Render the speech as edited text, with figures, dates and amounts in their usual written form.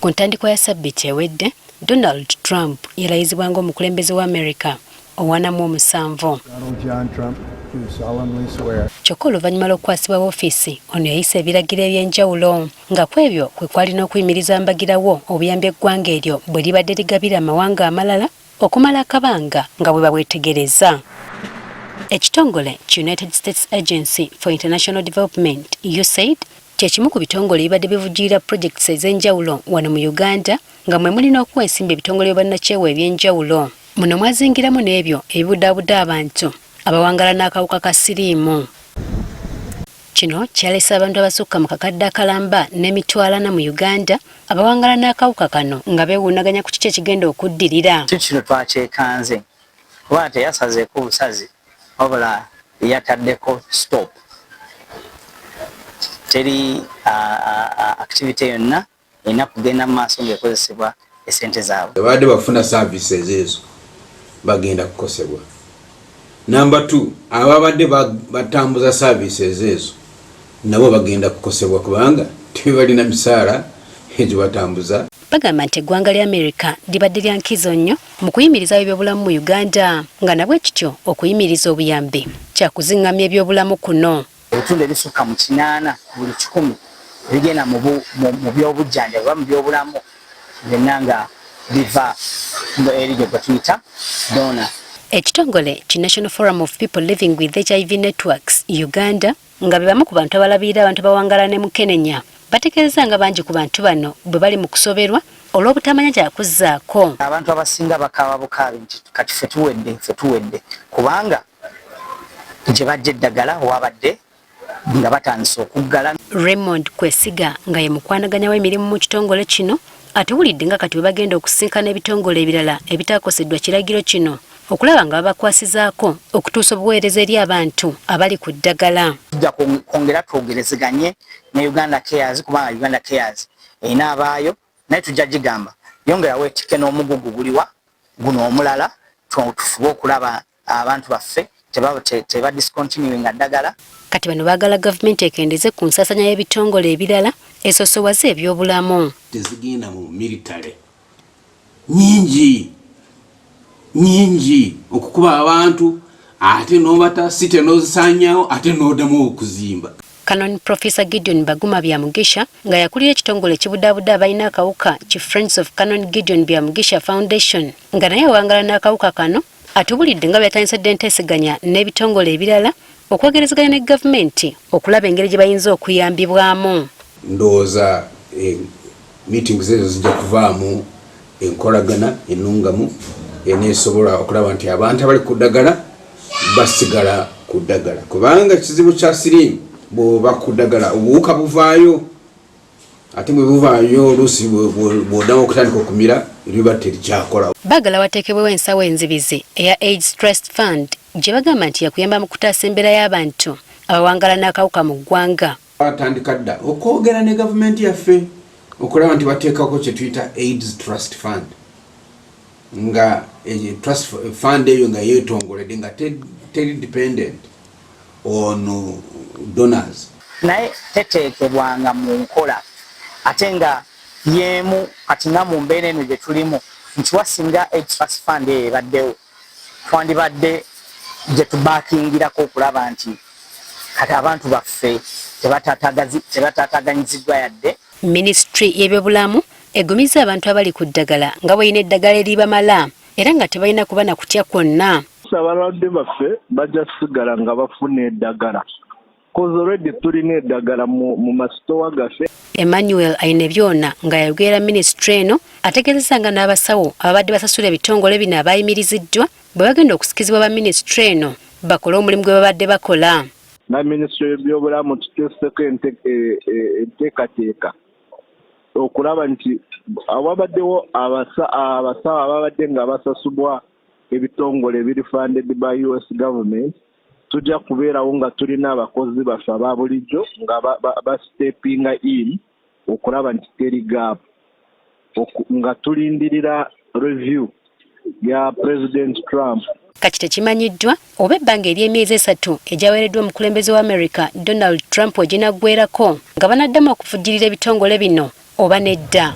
Ku ntandikwa ya Ssabbiiti ewedde, Donald Trump yalayizibwa ng'omukulembeze wa America owanamu omusanvu. Kyokka oluvannyuma lw'okukwasibwa woofiisi, ono yayisa ebiragiro eby'enjawulo nga ku ebyo kwe kwalina okuyimiriza mbagirawo obuyambi eggwanga eryo bwe libadde ligabira amawanga amalala okumala akabanga nga bwe babwetegereza. Ekitongole United States Agency for International Development USAID kyekimu ku bitongole ebibadde bivujjirira projects ez'enjawulo wano mu Uganda nga mwe mulina okuwa ensimbi ebitongole bannakyewa eby'enjawulo. Muno mwazingiramu n'ebyo ebibudaabuda abantu abawangala n'akawuka ka siriimu. Kino kyalesa abantu abasukka mu kakadde akalamba n'emitwalo 40 mu Uganda abawangala n'akawuka kano nga beewuunaganya ku kiki ekigenda okuddirira. Kino twakyekanze kuba teyasazeeko busazi wabula yataddeko stop. Teri activity yonna erina kugenda mu maaso ng'ekozesebwa esente zaabwe. Abadde bafuna services ezo bagenda kukosebwa. Number 2, ababadde batambuza services ezo nabo bagenda kukosebwa kubanga tebalina misaala egyo batambuza. Bagamba nti eggwanga lya America libadde lya nkizo nnyo mu kuyimiriza ebyobulamu mu Uganda nga nabwe kityo okuyimiriza obuyambi kyakuzingamya ebyobulamu kuno. Ebitundu ebisukka mu 8 buli 100 bigenda mu byobujjanjabi oba mu byobulamu byonna nga biva eri gye tuyita dona. Ekitongole ki National Forum of People Living with HIV Networks Uganda nga bebamu ku bantu abalabirira abantu bawangala ne Mukenenya batekereza nga bangi ku bantu bano bwe bali mu kusoberwa olw'obutamanya kyakuzzaako. Abantu abasinga bakaaba bukaabi nti kati ffe tuwedde kubanga gye bajja eddagala wabadde nga batandise okuggala. Raymond Kwesiga nga ye mukwanaganya w'emirimu mu kitongole kino atuwulidde nga kati bwe bagenda okusinkana ebitongole ebirala ebitaakoseddwa kiragiro kino okulaba nga babakwasizaako okutuusa obuweereza eri abantu abali ku ddagala. Tujja kwongera twogerezeganye ne Uganda Cares kubanga Uganda Cares erina abaayo naye tujja gigamba yongerawo etike n'omugugu guliwa guno omulala tufube okulaba abantu baffe teba discontinuing ddagala. Kati bano baagala gavumenti ekendeze ku nsasanya y'ebitongole ebirala esosowaze ebyobulamu. Tezigenda mu military nyingi okukuba abantu ate n'obata site n'ozisanyawo ate n'odamu okuzimba. Canon Professor Gideon Baguma Byamugisha nga yakulira ekitongole ekibudaabuda abalina akawuka ki Friends of Canon Gideon Byamugisha Foundation nga naye awangala n'akawuka kano atubulidde nga byatandise enteeseganya n'ebitongole ebirala okwegerezeganya ne gavumenti okulaba engeri gye bayinza okuyambibwamu. Ndowooza meetings ezo zijja kuvaamu enkolagana ennungamu eneesobola okulaba nti abantu abali ku ddagala basigala ku ddagala kubanga kizibu kya siriimu bw'oba ku ddagala obuwuka buvaayo ate bwe buvaayo oluusi bw'odamu okutandika okumira eriba terikyakola. Baagala wateekebwewo ensawo enzibizi eya AIDS Trust Fund gye bagamba nti yakuyamba mu kutaasa embeera y'abantu abawangala n'akawuka mu ggwanga. Batandika dda okwogera ne gavumenti yaffe okulaba nti bateekako kye tuyita AIDS Trust Fund nga trust fund eyo nga yeetongoledde nga teri dependent on donors. Naye teteekebwanga mu nkola ate nga yemu kati nga mu mbeera eno gye tulimu nti wasinga AIDS Trust Fund eyo ebaddewo twandibadde gye tubaakingirako okulaba nti kati abantu baffe tebataataganyiziddwa yadde. Ministry y'ebyobulamu egumiza abantu abali ku ddagala nga bweyina eddagala eribamala era nga tebalina kuba na kutya kwonna. Abalwadde baffe bajja kusigala nga bafuna eddagala kozi already tulina eddagala mu masitowa gaffe. Emmanuel Ainebyona nga yayogera ministry eno ategeezezza nga n'abasawo ababadde basasula ebitongole bino abayimiriziddwa bwe bagenda okusikizibwa ba ministry eno bakole omulimu gwe babadde bakola. Na ministry y'ebyobulamu tuteeseko enteekateeka okulaba nti awabaddewo abasawo ababadde nga basasubwa ebitongole ebiri funded by US government tujja kubeerawo nga tulina abakozi baffe aba bulijjo nga bastepinga in okulaba nti teri gap nga tulindirira review ya President Trump. Kati tekimanyiddwa oba ebbanga ery'emyezi 3 egyaweereddwa omukulembeze wa America Donald Trump eginaggweerako nga banaddamu okuvujjirira ebitongole bino oba nedda.